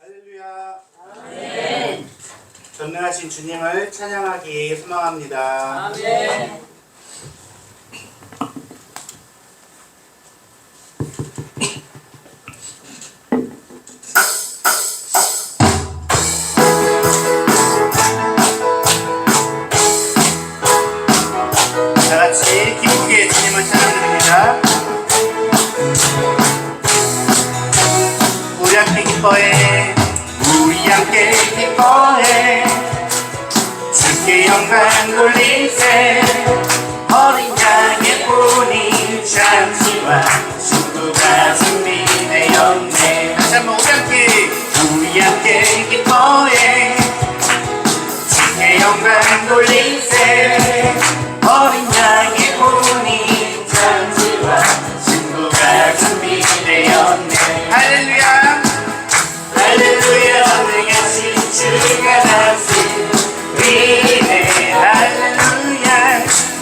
할렐루야. 아멘. 전능하신 주님을 찬양하기 소망합니다. 아멘. 다 같이 기쁘게 주님을 찬양드립니다. 우리 함께 기뻐해, 우리 함께 기뻐해, 주께 영광 돌리세. 어린 양의 본이 잠시와 친구가 준비되었네. 다시 한번 우리 함께 기뻐해, 주께 영광 돌리세. 어린 양의 본이 잠시와 친구가 준비되었네. 할렐루야. 할렐루야. 전능하신 주가 다스리네. 할렐루야.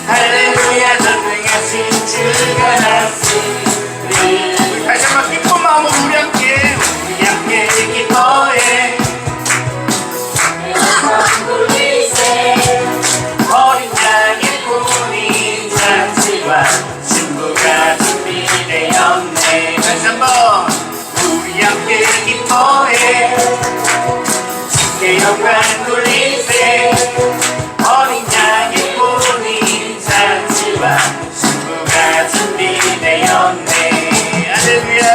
할렐루야. 전능하신 주가 다스리네. 다시 한번 기쁜 마음으로 우리 함께 기뻐해. 어린 양의 본이 잠시와 친구가 준비되었네. 다시 한번 우리 함께 기뻐해, 주께 영광 돌리세. 어린 양의 본이 잠시와 친구가 준비되었네. 할렐루야.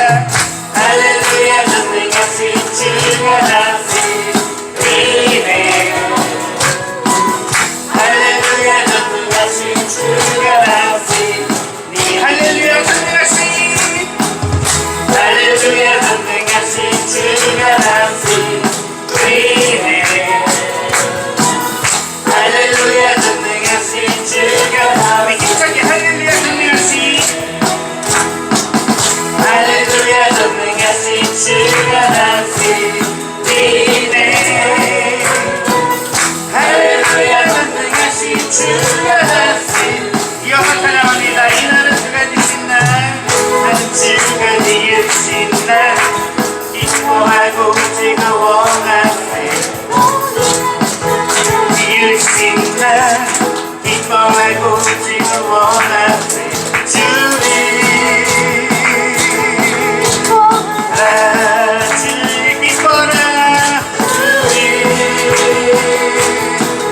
할렐루야. 전능하신 주가 다스리네. 할렐루야. 전능하신 주가 다스리네. 할렐루야. 전능하신, 할렐루야. 전능하신 주가 다스리네. 할렐루야. 전능하신 주가 다스리네. 힘차게 할렐루야. 전능하신, 할렐루야. 전능하신 주가 다스리네. 할렐루야. 전능하신 주가 다스리네. 이어서 찬양합니다. 이날은 주가 지으신 날, 나는 주가 지으신 날, 기뻐하고 즐거워하세. 지으신 날, 기뻐하고 즐거워하세. 주님 기뻐라. 주님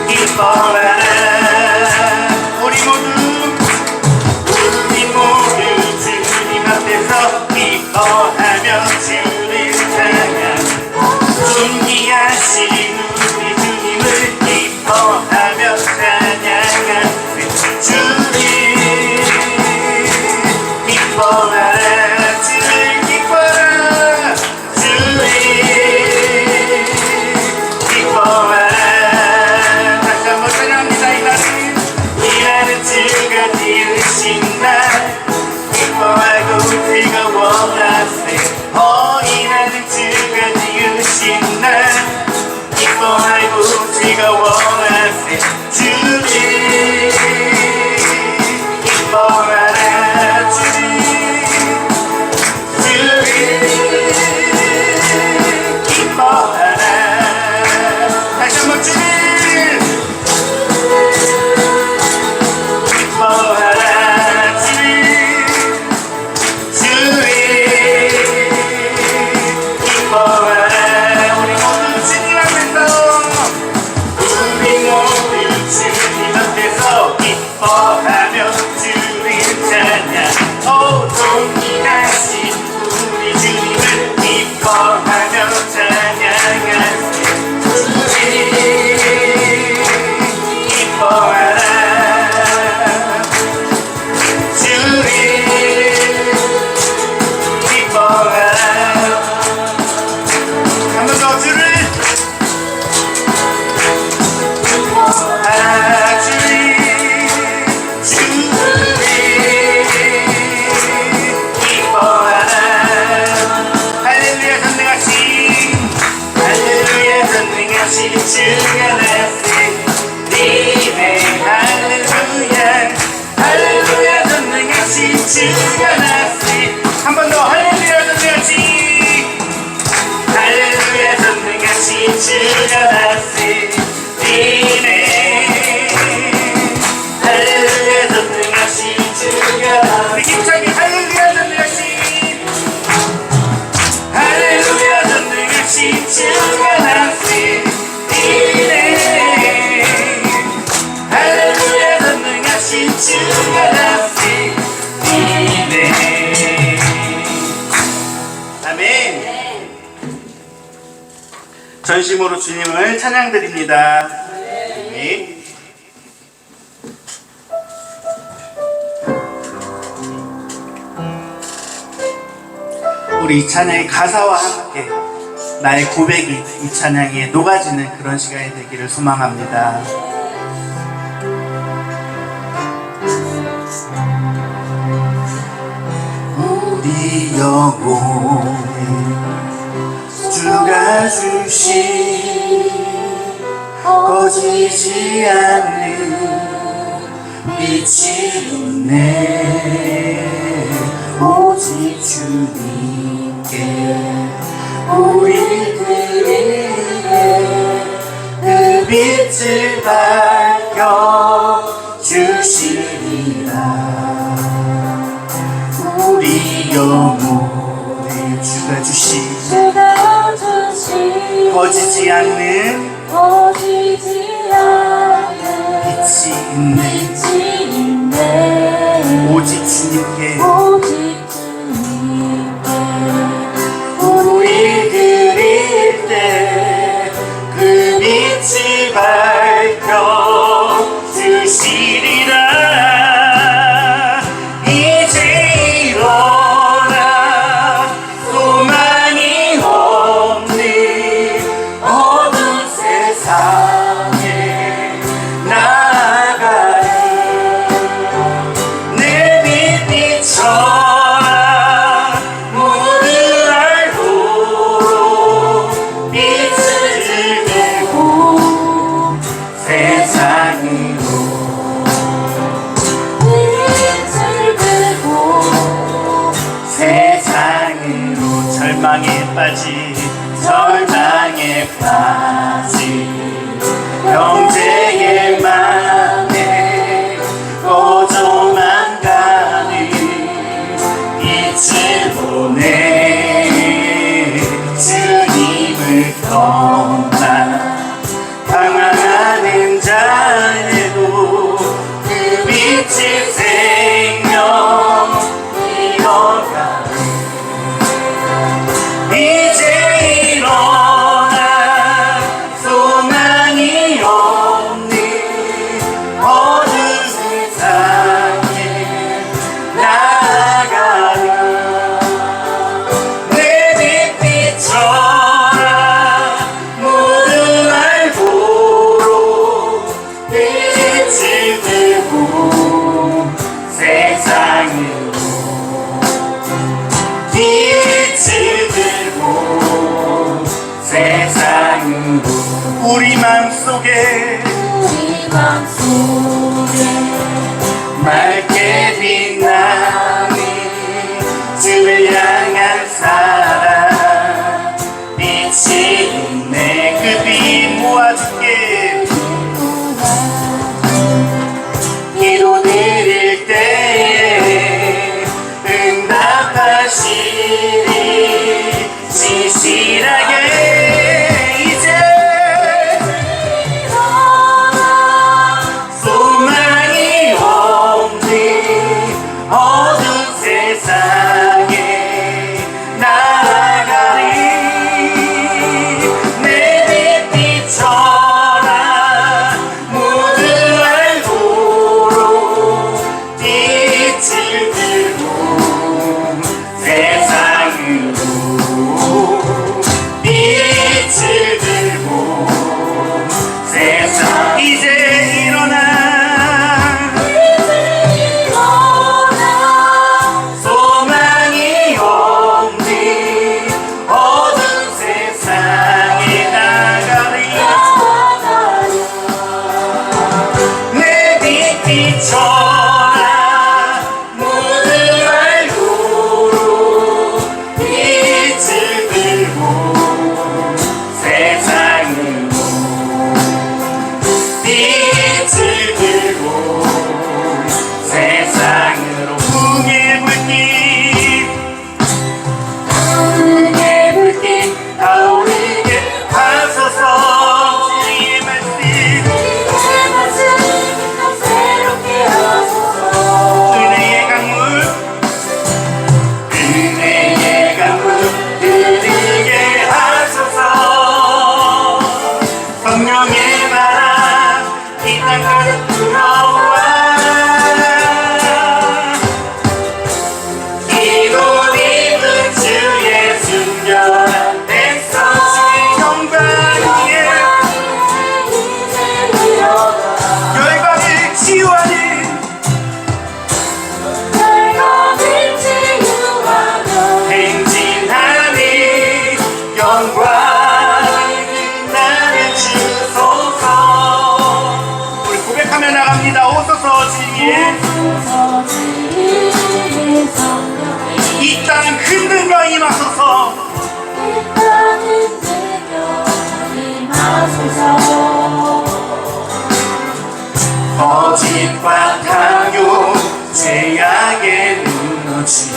기뻐라. 우리 모두 주님 앞에서 기뻐하며 주를 찬양. 존귀하신 우리 주님을 기뻐하며 찬양하세. 주님 기뻐하라. 주를 기뻐라. 주님 기뻐하라. 다시 한번 찬양합니다. 이날은 주가 지으신 날, 기뻐하고 즐거워하세. 이날은 주가 지으신 날, 기뻐하고 즐거워하세. 아멘. 전심으로 주님을 찬양드립니다. 네. 우리 이 찬양의 가사와 함께 나의 고백이 이 찬양에 녹아지는 그런 시간이 되기를 소망합니다. 우리 영혼 주가 주신 꺼지지 않는 빛이 있네. 오직 주님께 우리들에게 그 빛을 밝혀 주시리라. 우리 영혼에 주가 주신 꺼지지 않는 빛이 있네. 오직 주님께 우리 드릴 때 그 빛이 밝혀 주시리라. 이제 일어나 소망이 없는 어두운 세상에 나아가리. 내 빛 비춰라. 모두 알고 빛을 들고 세상으로 세상으로 절망에 빠진 형제의 맘에 꺼져만 가는 빛을 보내. 주님을 떠나 방황하는 자에도 그 빛이 생명 이어가. 이제 일어나 소망이 없는 어두운 세상에 나아가라. 내 빛 비춰라. 모두 알고 빛을 들고 세상으로 빛을 들고 세상으로. 우리 맘속에 맑게 빛나는 주를 향한 사랑 빛이 있네. 그 빛 모아줄게. 기도 드릴 때에 응답하시리. 신실하게 이제 하소서. 빛나는 대명 임하소서. 거짓과 강요 죄악에 무너진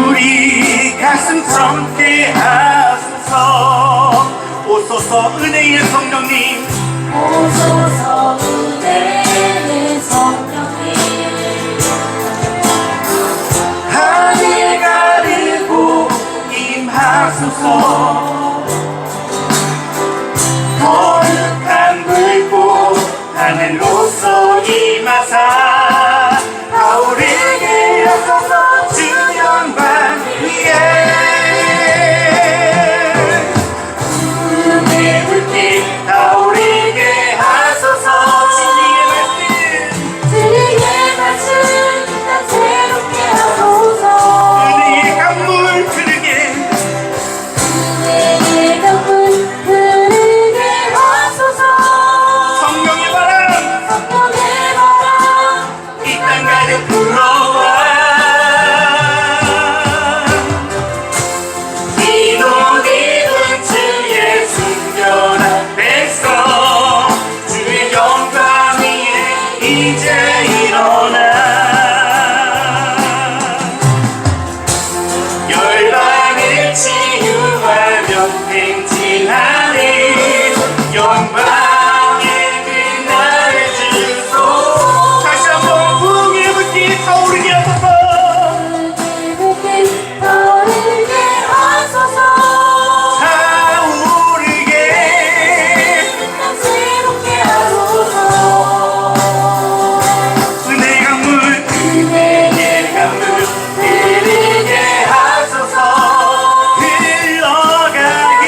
우리 가슴 젊게 하소서. 오소서 은혜의 성령님, 오소서 은혜의 성령님. 하늘 가르고 임하소서. 거룩한 불꽃 하늘로서 임하사 타오르게 하소서. 주 영광 위에 구름의 불빛 타오르게 하소서. 진리의 말씀 난 새롭게 하소서. 은혜의 강물 흐르게, 은혜의 강물 흐르게 하소서. 성령의 바람 성령의 바람 이 땅 가득 불어와. 기도드린 주의 순결한 백성, 주의 영광 위에 이제 일어나. 열방을 치유하며 행진하는 영광의 그날을 주소서. 다시 한번 부흥의 불빛 타오르게 하소서. 불빛 타오르게 하소서. 타오르게 난 새롭게 하소서. 은혜의 강물, 은혜의 강물 흐르게 하소서. 흘러가게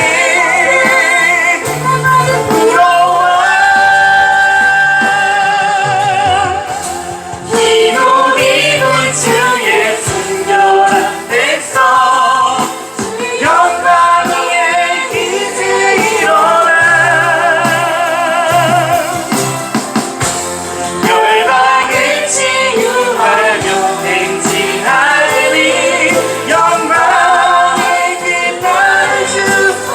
불어와. 기도 기도 주의 순결한 백성, 영광 위에 이제 일어나. 열방을 치유하며 행진하니 영광의 빛나는 주소서.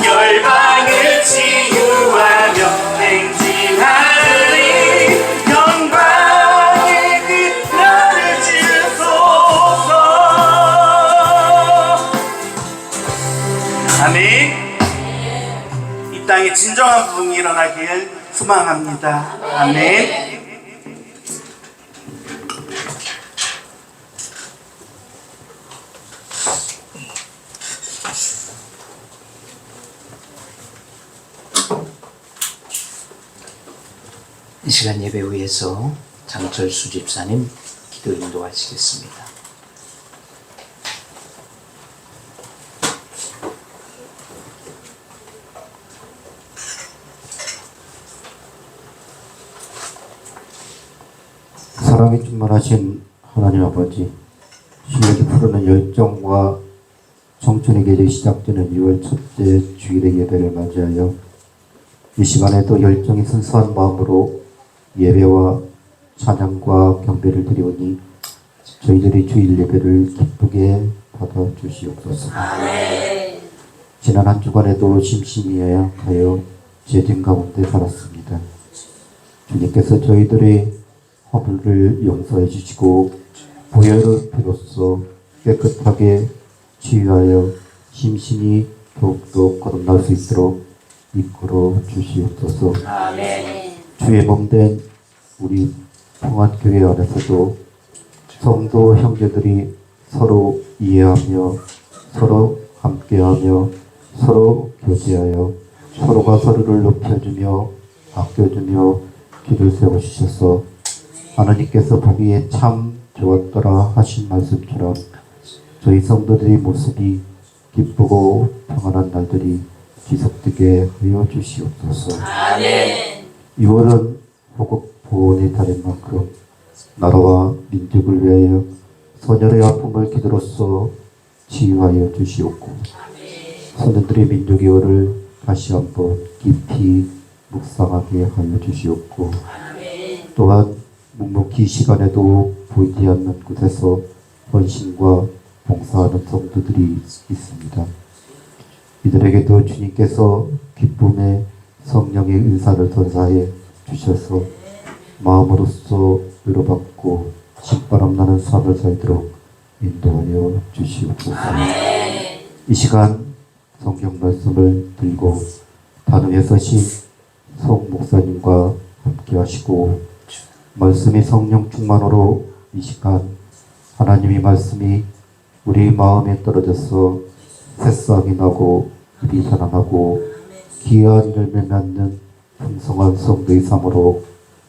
열방을 치유하며 행진하니 영광의 빛나는 주소서. 아멘. 이 땅에 진정한 부흥이 일어나길 소망합니다. 아멘. 이 시간 예배 위에서 장철수 집사님 기도 인도하시겠습니다. 사랑이 충만하신 하나님 아버지, 실력이 푸르는 열정과 청춘의 계절이 시작되는 6월 첫째 주일의 예배를 맞이하여 이 시간에도 열정이 순수한 마음으로 예배와 찬양과 경배를 드리오니 저희들이 주일 예배를 기쁘게 받아주시옵소서. 지난 한 주간에도 심심히 예약하여 죄진 가운데 살았습니다. 주님께서 저희들의 허물을 용서해 주시고 보혈의 피로써 깨끗하게 치유하여 심신이 더욱더 거듭날 수 있도록 이끌어 주시옵소서. 주의 몸된 우리 평안교회 안에서도 성도 형제들이 서로 이해하며 서로 함께하며 서로 교제하여 서로가 서로를 높여주며 아껴주며 길을 세워주셔서 하나님께서 보기에 참 좋았더라 하신 말씀처럼 저희 성도들의 모습이 기쁘고 평안한 날들이 지속되게 하여 주시옵소서. 아멘. 6월은 호국 보훈의 달인 만큼 나라와 민족을 위하여 소년의 아픔을 기도로써 치유하여 주시옵고 소년들의 민족의 월을 다시 한번 깊이 묵상하게 하여 주시옵고 또한 묵묵히 시간에도 보이지 않는 곳에서 헌신과 봉사하는 성도들이 있습니다. 이들에게도 주님께서 기쁨의 성령의 은사를 전사해 주셔서 마음으로써 위로받고 신바람 나는 삶을 살도록 인도하여 주시옵소서. 이 시간 성경 말씀을 들고 단위에 서신 송 목사님과 함께 하시고 말씀이 성령 충만으로 이 시간 하나님의 말씀이 우리 마음에 떨어져서 새싹이 나고 잎이 자라나고 귀한 열매 맺는 풍성한 성도의 삶으로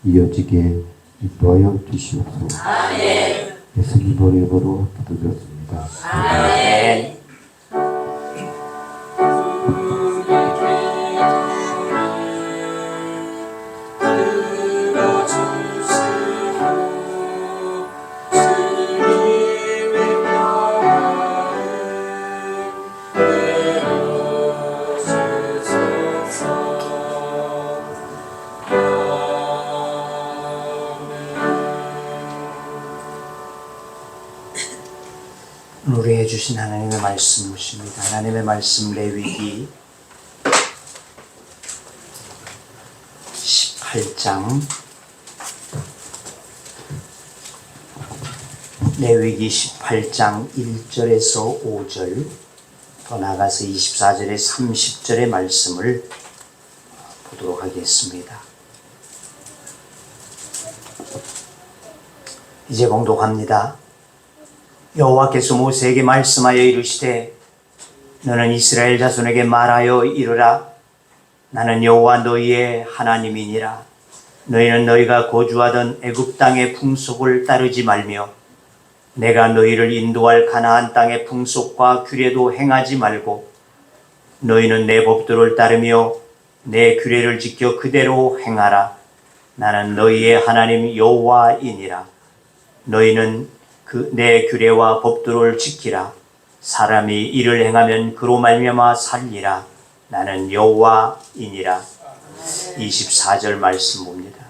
이어지게 인도하여 주시옵소서. 예수님의 이름으로 기도드렸습니다. 아멘. 노래해 주신 하나님의 말씀 보십니다. 하나님의 말씀 레위기 18장 레위기 18장 1절에서 5절 더 나아가서 24절에 30절의 말씀을 보도록 하겠습니다. 이제 봉독합니다. 여호와께서 모세에게 말씀하여 이르시되 너는 이스라엘 자손에게 말하여 이르라. 나는 여호와 너희의 하나님이니라. 너희는 너희가 거주하던 애굽 땅의 풍속을 따르지 말며 내가 너희를 인도할 가나안 땅의 풍속과 규례도 행하지 말고 너희는 내 법도를 따르며 내 규례를 지켜 그대로 행하라. 나는 너희의 하나님 여호와이니라. 너희는 내 규례와 법도를 지키라. 사람이 이를 행하면 그로 말미암아 살리라. 나는 여호와이니라. 24절 말씀 봅니다.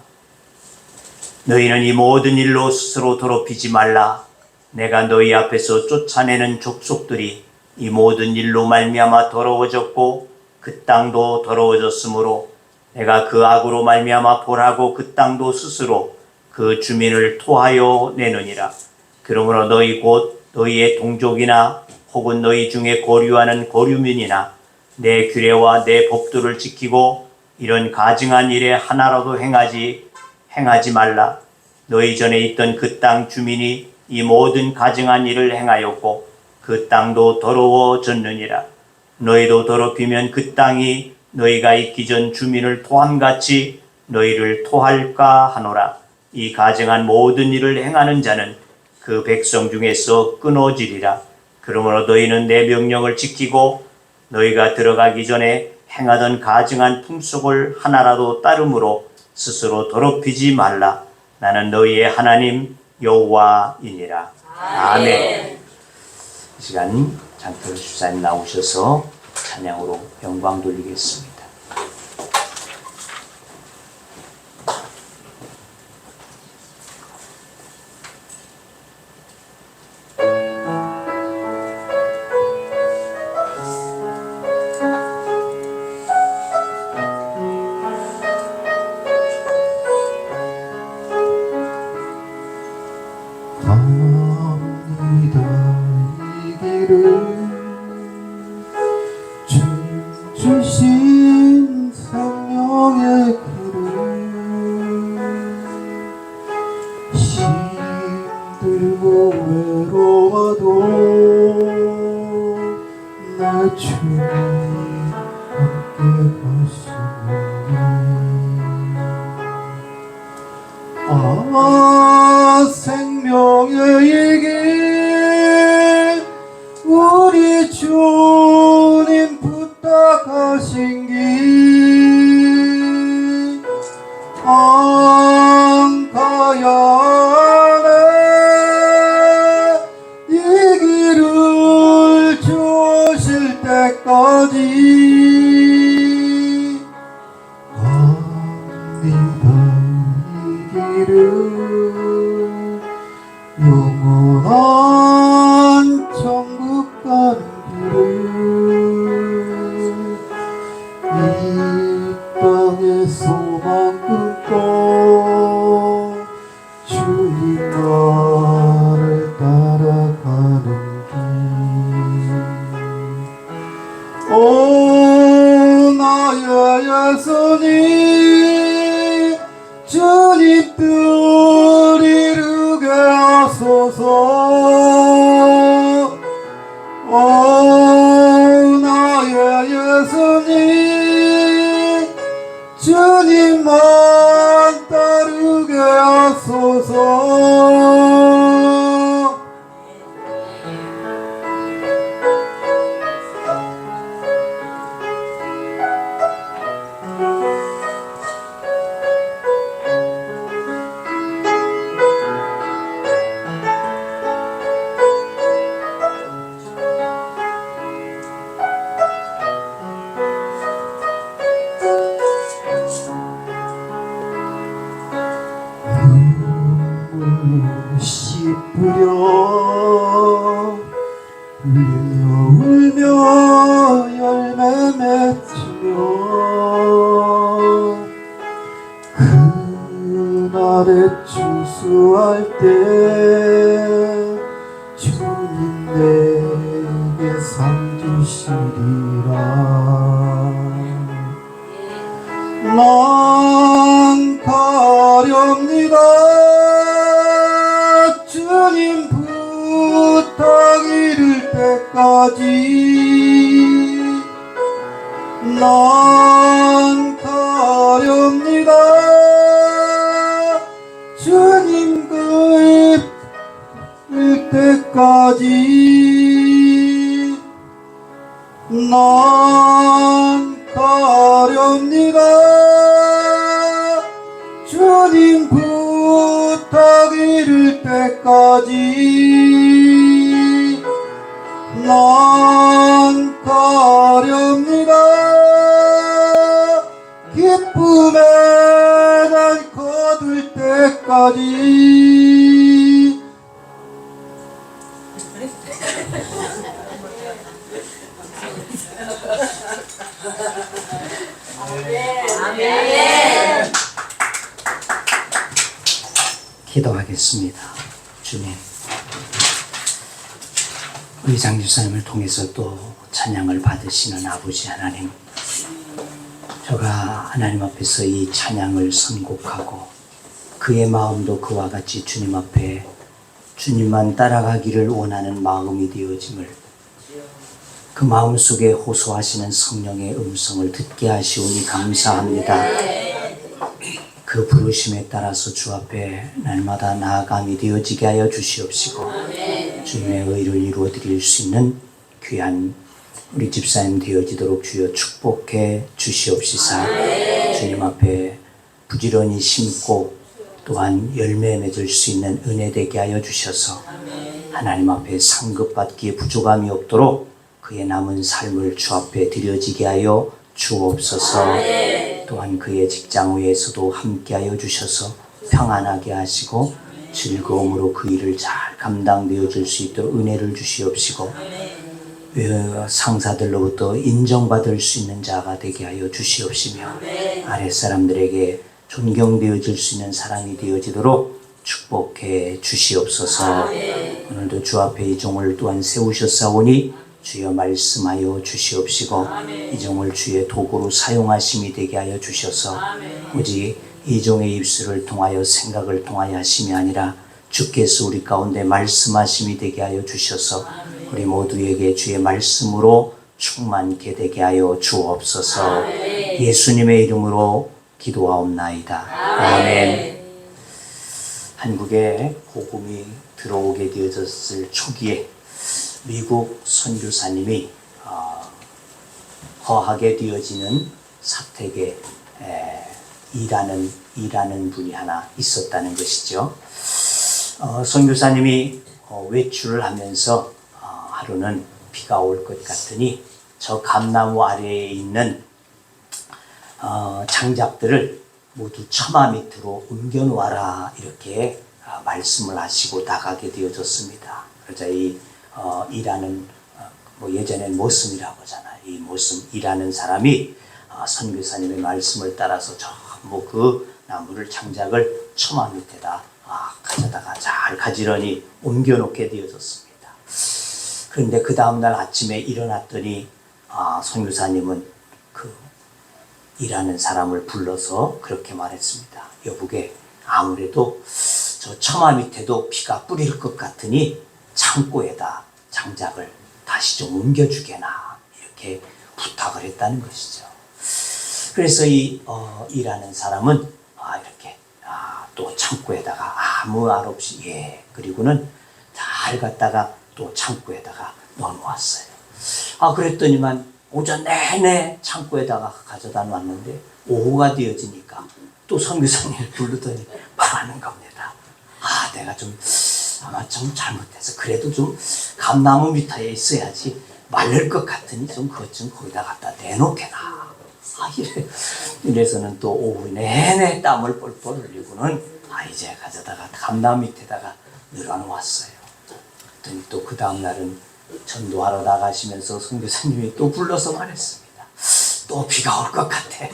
너희는 이 모든 일로 스스로 더럽히지 말라. 내가 너희 앞에서 쫓아내는 족속들이 이 모든 일로 말미암아 더러워졌고 그 땅도 더러워졌으므로 내가 그 악으로 말미암아 보라고 그 땅도 스스로 그 주민을 토하여 내느니라. 그러므로 너희 곧 너희의 동족이나 혹은 너희 중에 거류하는 거류민이나 내 규례와 내 법도를 지키고 이런 가증한 일에 하나라도 행하지 말라. 너희 전에 있던 그 땅 주민이 이 모든 가증한 일을 행하였고 그 땅도 더러워졌느니라. 너희도 더럽히면 그 땅이 너희가 있기 전 주민을 토함같이 너희를 토할까 하노라. 이 가증한 모든 일을 행하는 자는 그 백성 중에서 끊어지리라. 그러므로 너희는 내 명령을 지키고 너희가 들어가기 전에 행하던 가증한 풍속을 하나라도 따름으로 스스로 더럽히지 말라. 나는 너희의 하나님 여호와이니라. 아멘. 이 시간 장태호 집사님 나오셔서 찬양으로 영광 돌리겠습니다. 주신 생명의 길을 힘들고 외로워도 내 주님 함께 가시니 생명의 길 우리 주님 부탁하신 길 가야 하네. 이 길을 주실 때까지 갑니다. 이 길을 영원한 천국 가는 길을 이 땅에 소망 끊고 주님 나를 따라가는 길. 오 나의 예수님 주님 뜻 이루게 하소서. 오 나의 예수님 주님만 따르게 하소서. 씹으려 울며 열매 맺으며 그날에 추수할 때 주님 내게 상 주시리라. 난 가렵니다 주님 부탁 이룰 때까지. 난 가렵니다 주님 그일 때까지. 난 가렵니다 주님 부탁 이룰 때까지. 난 가렵니다 기쁨에 날 거둘 때까지. 기도하겠습니다. 주님, 우리 장집사님을 통해서 또 찬양을 받으시는 아버지 하나님, 저가 하나님 앞에서 이 찬양을 선곡하고 그의 마음도 그와 같이 주님 앞에 주님만 따라가기를 원하는 마음이 되어짐을, 그 마음속에 호소하시는 성령의 음성을 듣게 하시오니 감사합니다. 그 부르심에 따라서 주 앞에 날마다 나아감이 되어지게 하여 주시옵시고, 주님의 의를 이루어 드릴 수 있는 귀한 우리 집사님 되어지도록 주여 축복해 주시옵시사. 주님 앞에 부지런히 심고 또한 열매 맺을 수 있는 은혜 되게 하여 주셔서 하나님 앞에 상급받기에 부족함이 없도록 그의 남은 삶을 주 앞에 드려지게 하여 주옵소서. 또한 그의 직장 위에서도 함께하여 주셔서 평안하게 하시고 즐거움으로 그 일을 잘 감당되어 줄 수 있도록 은혜를 주시옵시고, 상사들로부터 인정받을 수 있는 자가 되게 하여 주시옵시며, 아랫사람들에게 존경되어질 수 있는 사람이 되어지도록 축복해 주시옵소서. 오늘도 주 앞에 이 종을 또한 세우셨사오니 주여 말씀하여 주시옵시고, 이 종을 주의 도구로 사용하심이 되게 하여 주셔서 오직 이 종의 입술을 통하여 생각을 통하여 하심이 아니라 주께서 우리 가운데 말씀하심이 되게 하여 주셔서 우리 모두에게 주의 말씀으로 충만케 되게 하여 주옵소서. 예수님의 이름으로 기도하옵나이다. 아멘. 한국에 복음이 들어오게 되어졌을 초기에 미국 선교사님이 거하게 되어지는 사택에 일하는 분이 하나 있었다는 것이죠. 선교사님이 외출을 하면서 하루는 비가 올 것 같으니 저 감나무 아래에 있는 장작들을 모두 처마 밑으로 옮겨 놓아라 이렇게 말씀을 하시고 나가게 되어졌습니다. 그러자 이 일하는 뭐 예전엔 모슴이라고 하잖아요. 이 모슴 일하는 사람이 선교사님의 말씀을 따라서 전부 그 나무를 장작을 처마 밑에다 가져다가 잘 가지런히 옮겨놓게 되어졌습니다. 그런데 그 다음날 아침에 일어났더니 선교사님은 그 일하는 사람을 불러서 그렇게 말했습니다. 여보게, 아무래도 저 처마 밑에도 비가 뿌릴 것 같으니 창고에다 장작을 다시 좀 옮겨주게나, 이렇게 부탁을 했다는 것이죠. 그래서 이 일하는 사람은 이렇게 또 창고에다가 아무 말 없이 그리고는 잘 갖다가 또 창고에다가 넣어놓았어요. 그랬더니만 오전 내내 창고에다가 가져다 놨는데 오후가 되어지니까 또 선교사님을 부르더니 말하는 겁니다. 내가 좀 아마 좀 잘못해서 그래도 좀 감나무 밑에 있어야지 말릴 것 같으니 좀 그것 좀 거기다 갖다 내놓게나. 이래서는 또 오후 내내 땀을 뻘뻘 흘리고는 이제 가져다가 감나무 밑에다가 늘어놓았어요. 그랬더니 또 그 다음날은 전도하러 나가시면서 선교사님이 또 불러서 말했습니다. 또 비가 올 것 같아.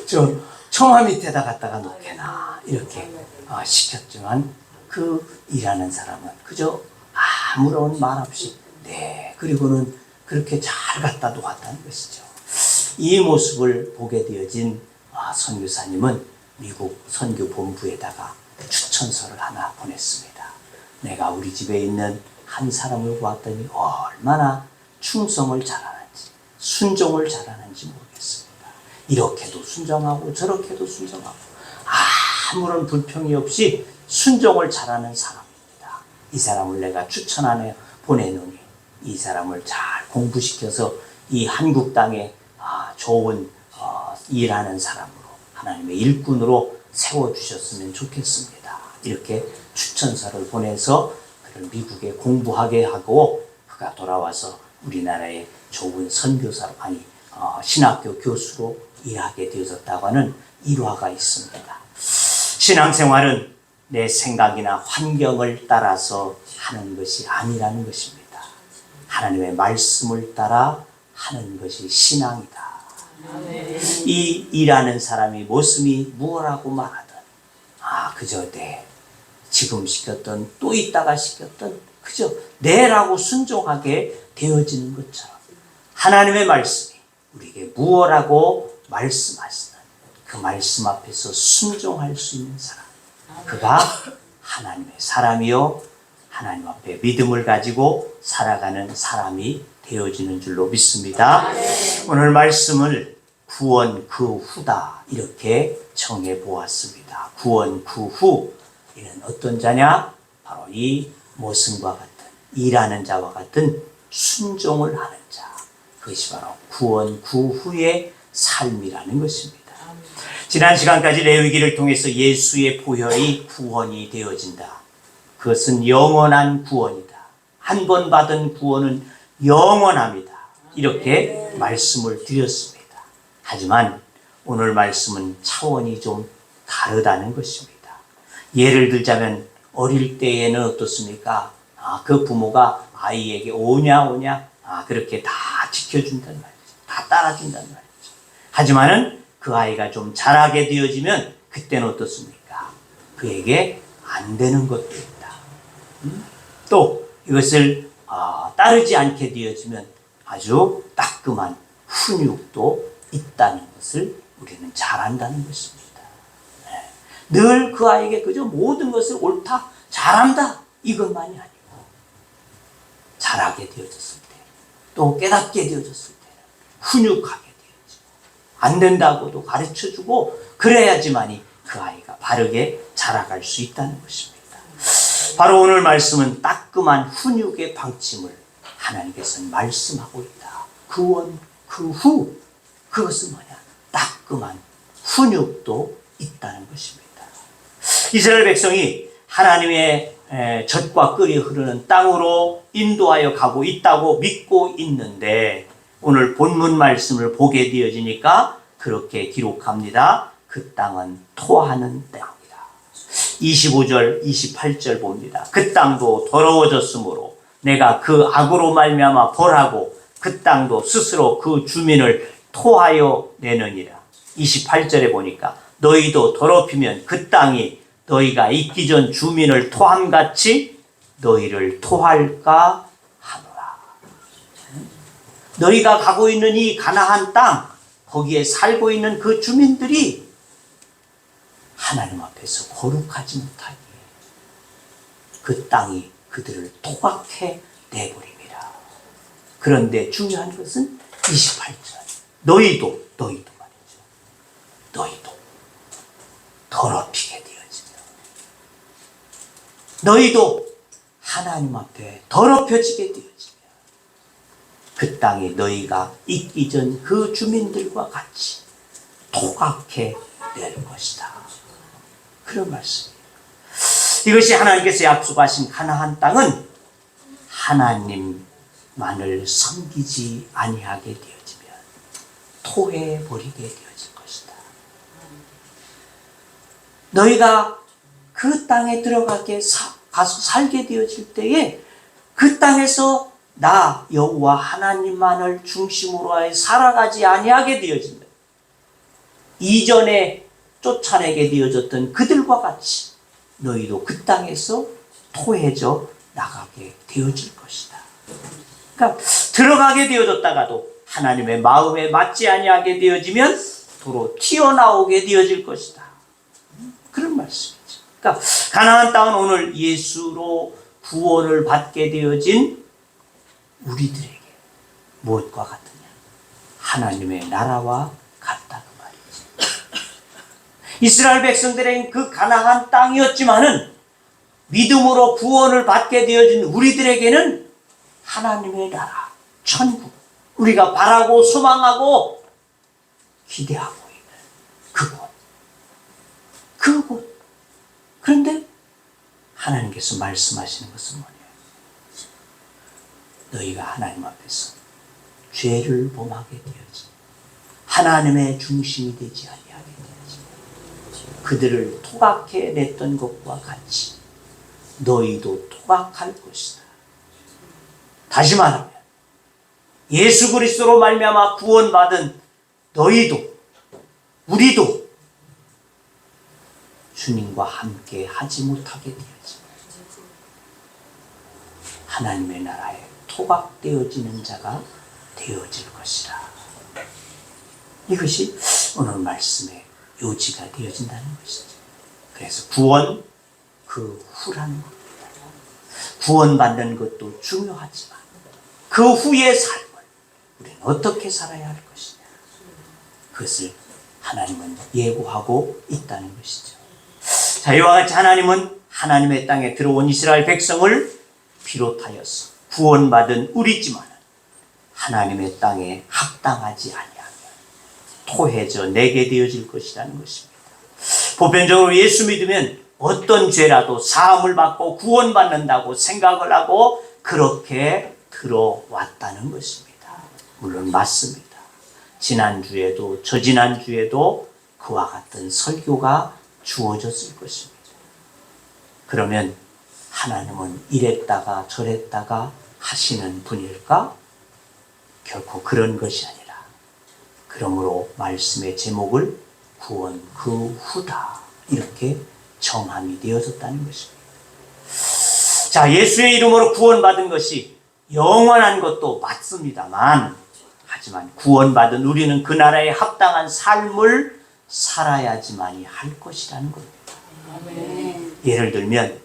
저 처마 밑에다 갖다가 놓게나, 이렇게 시켰지만 그 일하는 사람은 그저 아무런 말 없이 그리고는 그렇게 잘 갖다 놓았다는 것이죠. 이 모습을 보게 되어진 선교사님은 미국 선교본부에다가 추천서를 하나 보냈습니다. 내가 우리 집에 있는 한 사람을 보았더니 얼마나 충성을 잘하는지, 순종을 잘하는지 모르겠습니다. 이렇게도 순종하고 저렇게도 순종하고 아무런 불평이 없이 순종을 잘하는 사람입니다. 이 사람을 내가 추천하여 보내노니 이 사람을 잘 공부시켜서 이 한국 땅에 좋은 일하는 사람으로, 하나님의 일꾼으로 세워주셨으면 좋겠습니다. 이렇게 추천서를 보내서 그를 미국에 공부하게 하고 그가 돌아와서 우리나라의 좋은 선교사로, 신학교 교수로 일하게 되어졌다고 하는 일화가 있습니다. 신앙생활은 내 생각이나 환경을 따라서 하는 것이 아니라는 것입니다. 하나님의 말씀을 따라 하는 것이 신앙이다. 이 일하는 사람이 모습이 무엇라고 말하든 그저 지금 시켰던 또 이따가 시켰던 그저 내라고 순종하게 되어지는 것처럼 하나님의 말씀이 우리에게 무엇라고 말씀하시는 그 말씀 앞에서 순종할 수 있는 사람, 그가 하나님의 사람이요 하나님 앞에 믿음을 가지고 살아가는 사람이 되어지는 줄로 믿습니다. 오늘 말씀을 구원 그 후다, 이렇게 정해 보았습니다. 구원 그 후, 이는 어떤 자냐? 바로 이 모승과 같은, 일하는 자와 같은 순종을 하는 자, 그것이 바로 구원 그 후의 삶이라는 것입니다. 지난 시간까지 레위기를 통해서 예수의 보혈이 구원이 되어진다. 그것은 영원한 구원이다. 한 번 받은 구원은 영원합니다. 이렇게 말씀을 드렸습니다. 하지만 오늘 말씀은 차원이 좀 다르다는 것입니다. 예를 들자면 어릴 때에는 어떻습니까? 그 부모가 아이에게 오냐 그렇게 다 지켜준단 말이죠. 다 따라준단 말이죠. 하지만은 그 아이가 좀 자라게 되어지면 그때는 어떻습니까? 그에게 안 되는 것도 있다. 또 이것을 따르지 않게 되어지면 아주 따끔한 훈육도 있다는 것을 우리는 잘 안다는 것입니다. 늘 그 아이에게 그저 모든 것을 옳다, 잘한다, 이것만이 아니고 잘하게 되어졌을 때, 또 깨닫게 되어졌을 때 훈육하게 되어지고, 안 된다고도 가르쳐주고 그래야지만이 그 아이가 바르게 자라갈 수 있다는 것입니다. 바로 오늘 말씀은 따끔한 훈육의 방침을 하나님께서는 말씀하고 있다. 구원 그 후, 그것은 뭐냐? 따끔한 훈육도 있다는 것입니다. 이스라엘 백성이 하나님의 젖과 꿀이 흐르는 땅으로 인도하여 가고 있다고 믿고 있는데, 오늘 본문 말씀을 보게 되어지니까 그렇게 기록합니다. 그 땅은 토하는 땅이다. 25절, 28절 봅니다. 그 땅도 더러워졌으므로 내가 그 악으로 말미암아 벌하고 그 땅도 스스로 그 주민을 토하여 내느니라. 28절에 보니까 너희도 더럽히면 그 땅이 너희가 있기 전 주민을 토함같이 너희를 토할까 하노라. 너희가 가고 있는 이 가나안 땅, 거기에 살고 있는 그 주민들이 하나님 앞에서 거룩하지 못하기에 그 땅이 그들을 토각해 내버립니다. 그런데 중요한 것은 28절. 너희도 말이죠. 너희도 더럽히게 되어지며 너희도 하나님 앞에 더럽혀지게 되어지며 그 땅에 너희가 있기 전 그 주민들과 같이 토각해 낼 것이다. 그런 말씀이에요. 이것이 하나님께서 약속하신 가나안 땅은 하나님만을 섬기지 아니하게 되어지면 토해버리게 되어질 것이다. 너희가 그 땅에 들어가게 가서 살게 되어질 때에 그 땅에서 나 여호와 하나님만을 중심으로 하여 살아가지 아니하게 되어진다. 이전에 쫓아내게 되어졌던 그들과 같이 너희도 그 땅에서 토해져 나가게 되어질 것이다. 그러니까 들어가게 되어졌다가도 하나님의 마음에 맞지 아니하게 되어지면 도로 튀어나오게 되어질 것이다. 그런 말씀이죠. 그러니까 가나안 땅은 오늘 예수로 구원을 받게 되어진 우리들에게 무엇과 같으냐? 하나님의 나라와 같다 그 말이지. 이스라엘 백성들에겐 그 가나안 땅이었지만은 믿음으로 구원을 받게 되어진 우리들에게는 하나님의 나라, 천국, 우리가 바라고 소망하고 기대하고 있는 그곳. 그런데 하나님께서 말씀하시는 것은 뭐냐? 너희가 하나님 앞에서 죄를 범하게 되어지 하나님의 중심이 되지 아니하게 되어지 그들을 토각해 냈던 것과 같이 너희도 토각할 것이다. 다시 말하면 예수 그리스도로 말미암아 구원받은 너희도 우리도 주님과 함께 하지 못하게 되어지 하나님의 나라에 토각되어지는 자가 되어질 것이라. 이것이 오늘 말씀의 요지가 되어진다는 것이죠. 그래서 구원 그 후라는 겁니다. 구원받는 것도 중요하지만 그 후의 삶을 우리는 어떻게 살아야 할 것이냐, 그것을 하나님은 예고하고 있다는 것이죠. 자, 이와 같이 하나님은 하나님의 땅에 들어온 이스라엘 백성을 비롯하여서 구원받은 우리지만 하나님의 땅에 합당하지 아니하면 토해져 내게 되어질 것이라는 것입니다. 보편적으로 예수 믿으면 어떤 죄라도 사함을 받고 구원받는다고 생각을 하고 그렇게 들어왔다는 것입니다. 물론 맞습니다. 지난주에도 저지난주에도 그와 같은 설교가 주어졌을 것입니다. 그러면 하나님은 이랬다가 저랬다가 하시는 분일까? 결코 그런 것이 아니라 그러므로 말씀의 제목을 구원 그 후다 이렇게 정함이 되어졌다는 것입니다. 자, 예수의 이름으로 구원받은 것이 영원한 것도 맞습니다만 하지만 구원받은 우리는 그 나라에 합당한 삶을 살아야지만이 할 것이라는 겁니다. 예를 들면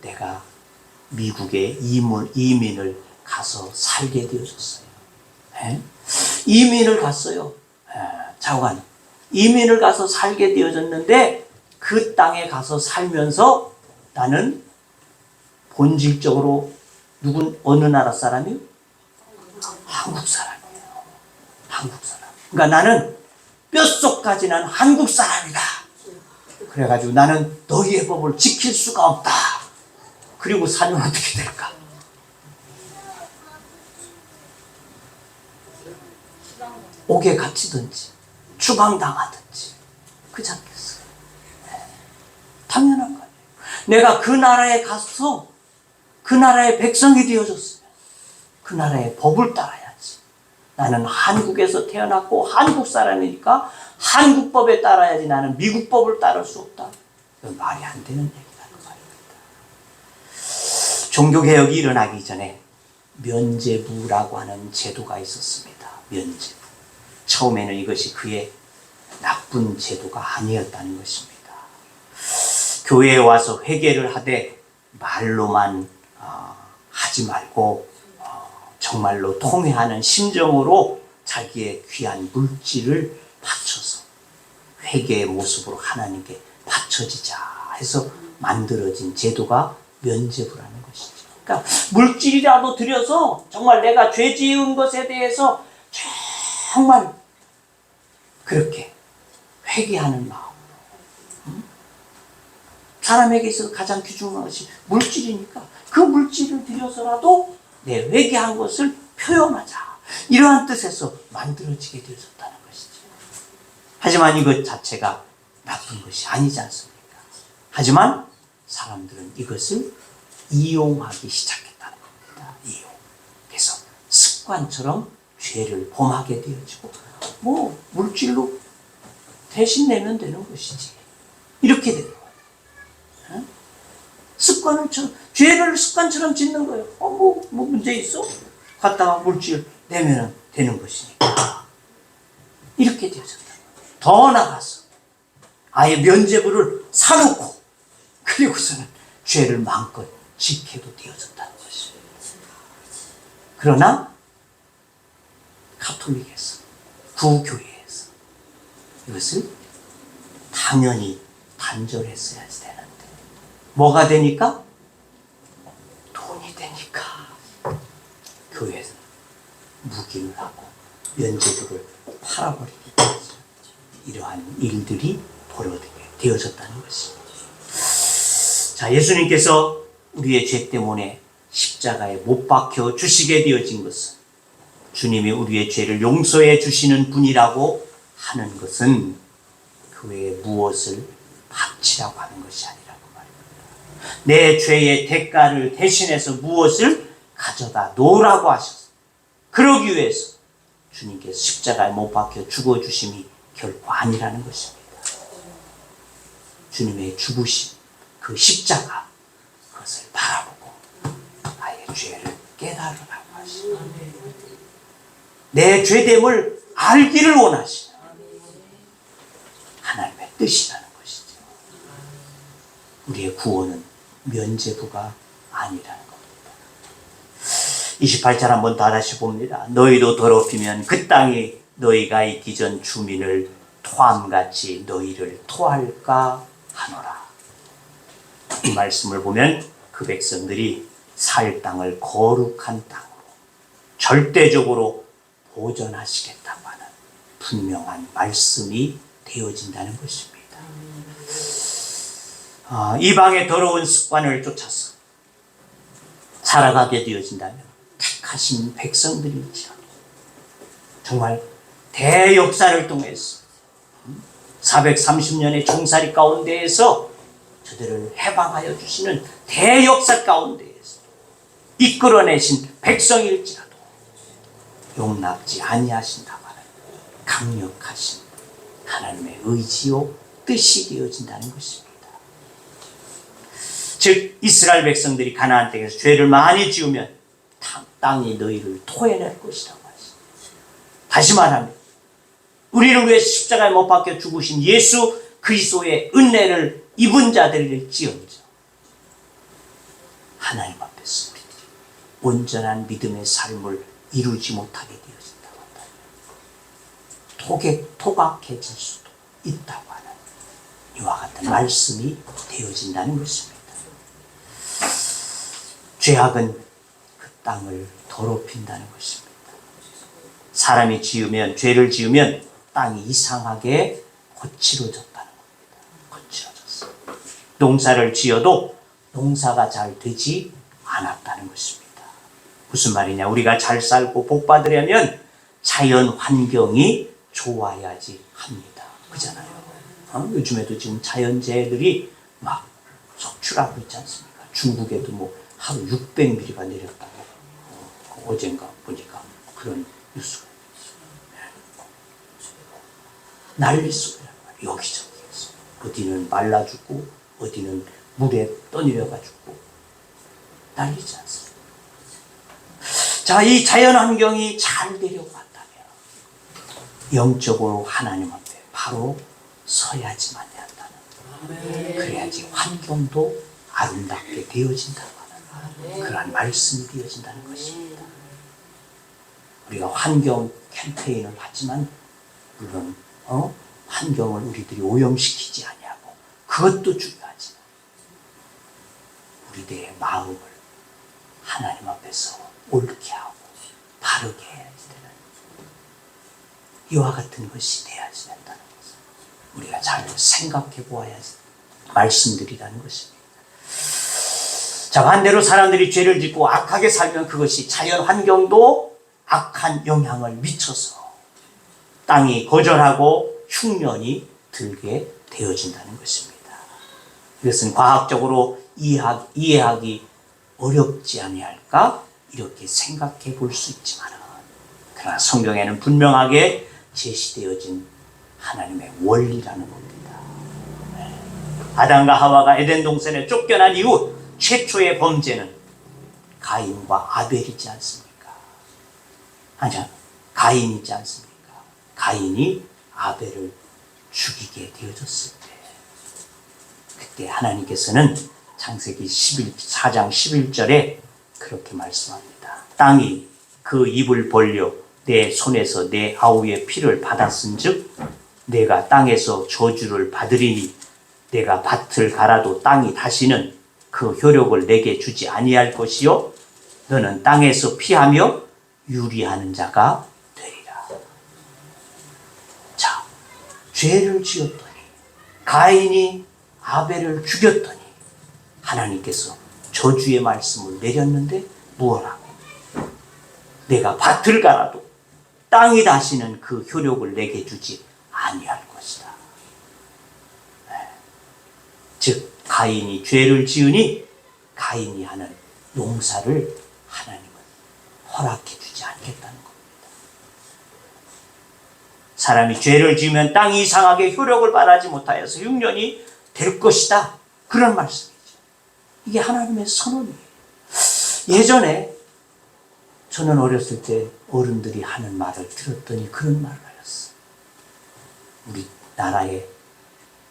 내가 미국에 이민을 가서 살게 되어졌어요. 이민을 갔어요. 자관 이민을 가서 살게 되어졌는데 그 땅에 가서 살면서 나는 본질적으로 어느 나라 사람이요? 한국 사람이에요. 한국 사람. 그러니까 나는 뼛속까지 난 한국 사람이다. 그래가지고 나는 너희의 법을 지킬 수가 없다. 그리고 살면 어떻게 될까? 옥에 갇히든지 추방당하든지 그렇지 않겠어요? 당연한 거예요. 내가 그 나라에 가서 그 나라의 백성이 되어줬으면 그 나라의 법을 따라야지. 나는 한국에서 태어났고 한국 사람이니까 한국 법에 따라야지. 나는 미국 법을 따를 수 없다. 이건 말이 안 되는 얘기라는 말입니다. 종교개혁이 일어나기 전에 면제부라고 하는 제도가 있었습니다. 면제부. 처음에는 이것이 그의 나쁜 제도가 아니었다는 것입니다. 교회에 와서 회개를 하되 말로만 하지 말고 정말로 통회하는 심정으로 자기의 귀한 물질을 바쳐서 회개의 모습으로 하나님께 바쳐지자 해서 만들어진 제도가 면제부라는 것이죠. 그러니까 물질이라도 들여서 정말 내가 죄 지은 것에 대해서 정말 그렇게 회개하는 마음으로, 사람에게 있어서 가장 귀중한 것이 물질이니까 그 물질을 들여서라도 내 회개한 것을 표현하자. 이러한 뜻에서 만들어지게 되었다는 것이죠. 하지만 이것 자체가 나쁜 것이 아니지 않습니까? 하지만 사람들은 이것을 이용하기 시작했다는 겁니다. 이용. 그래서 습관처럼 죄를 범하게 되어지고 물질로 대신 내면 되는 것이지. 이렇게 되는 거예요. 죄를 습관처럼 짓는 거예요. 뭐 문제 있어? 갖다가 물질 내면 되는 것이니까. 이렇게 되어졌다. 더 나아가서 아예 면제부를 사놓고 그리고서는 죄를 마음껏 지켜도 되어졌다는 것이에요. 그러나 가톨릭에서, 구교회에서 이것을 당연히 단절했어야 되는데 뭐가 되니까? 돈이 되니까 교회에서 묵인을 하고 면제부를 팔아버리게 되죠. 이러한 일들이 벌어지게 되어졌다는 것입니다. 자, 예수님께서 우리의 죄 때문에 십자가에 못 박혀 주시게 되어진 것은 주님이 우리의 죄를 용서해 주시는 분이라고 하는 것은 그 외에 무엇을 바치라고 하는 것이 아니라고 말입니다. 내 죄의 대가를 대신해서 무엇을 가져다 놓으라고 하셔서 그러기 위해서 주님께서 십자가에 못 박혀 죽어주심이 결코 아니라는 것입니다. 주님의 죽으심, 그 십자가, 그것을 바라보고 나의 죄를 깨달으라고 하십니다. 내 죄됨을 알기를 원하시는 하나님의 뜻이라는 것이죠. 우리의 구원은 면제부가 아니라는 겁니다. 28절 한번 다 다시 봅니다. 너희도 더럽히면 그 땅이 너희가 있기 전 주민을 토함같이 너희를 토할까 하노라. 이 말씀을 보면 그 백성들이 살 땅을 거룩한 땅으로 절대적으로 보존하시겠다고 하는 분명한 말씀이 되어진다는 것입니다. 이방의 더러운 습관을 쫓아서 살아가게 되어진다면 택하신 백성들일지라도 정말 대역사를 통해서 430년의 종살이 가운데에서 저들을 해방하여 주시는 대역사 가운데에서 이끌어내신 백성일지라도 용납지 아니하신다고 하는 강력하신 하나님의 의지요 뜻이 되어진다는 것입니다. 즉 이스라엘 백성들이 가나안 땅에서 죄를 많이 지으면 땅이 너희를 토해낼 것이라고 하십니다. 다시 말하면 우리를 위해 십자가에 못 박혀 죽으신 예수 그리스도의 은혜를 입은 자들일지언정 하나님 앞에서 우리들이 온전한 믿음의 삶을 이루지 못하게 되어진다고 한다면 토각해질 수도 있다고 하는 이와 같은 말씀이 되어진다는 것입니다. 죄악은 그 땅을 더럽힌다는 것입니다. 사람이 죄를 지으면 땅이 이상하게 거칠어졌다는 겁니다. 거칠어졌어요. 농사를 지어도 농사가 잘 되지 않았다는 것입니다. 무슨 말이냐? 우리가 잘 살고 복 받으려면 자연 환경이 좋아야지 합니다. 그잖아요. 요즘에도 지금 자연재해들이 막 속출하고 있지 않습니까? 중국에도 뭐 하루 600mm가 내렸다고 어젠가 보니까 그런 뉴스가 있어요. 난리 속이란 말이에요. 여기저기에서 어디는 말라 죽고 어디는 물에 떠내려가 죽고 난리지 않습니까? 자, 이 자연 환경이 잘 되려고 한다면 영적으로 하나님 앞에 바로 서야지만 한다는, 그래야지 환경도 아름답게 되어진다고 하는 그러한 말씀이 되어진다는 것입니다. 우리가 환경 캠페인을 하지만 물론 환경을 우리들이 오염시키지 아니하고 그것도 중요하지만 우리들의 마음을 하나님 앞에서 옳게 하고 바르게 해야 되는 이와 같은 것이 되어야지 된다는 것을 우리가 잘 생각해 보아야지 말씀드리라는 것입니다. 자, 반대로 사람들이 죄를 짓고 악하게 살면 그것이 자연 환경도 악한 영향을 미쳐서 땅이 거절하고 흉년이 들게 되어진다는 것입니다. 이것은 과학적으로 이해하기 어렵지 아니할까 이렇게 생각해 볼 수 있지만 그러나 성경에는 분명하게 제시되어진 하나님의 원리라는 겁니다. 아담과 하와가 에덴 동산에 쫓겨난 이후 최초의 범죄는 가인과 아벨이지 않습니까? 아니야, 가인이지 않습니까? 가인이 아벨을 죽이게 되어졌을 때 그때 하나님께서는 창세기 4장 11절에 그렇게 말씀합니다. 땅이 그 입을 벌려 내 손에서 내 아우의 피를 받았은즉 내가 땅에서 저주를 받으리니 내가 밭을 갈아도 땅이 다시는 그 효력을 내게 주지 아니할 것이요 너는 땅에서 피하며 유리하는 자가 되리라. 자, 죄를 지었더니 가인이 아벨을 죽였더니 하나님께서 저주의 말씀을 내렸는데 무엇하고? 내가 밭을 갈아도 땅이 다시는 그 효력을 내게 주지 아니할 것이다. 즉 가인이 죄를 지으니 가인이 하는 농사를 하나님은 허락해 주지 않겠다는 겁니다. 사람이 죄를 지으면 땅이 이상하게 효력을 발하지 못하여서 흉년이 될 것이다. 그런 말씀이죠. 이게 하나님의 선언이에요. 예전에 저는 어렸을 때 어른들이 하는 말을 들었더니 그런 말을 하였어. 우리나라에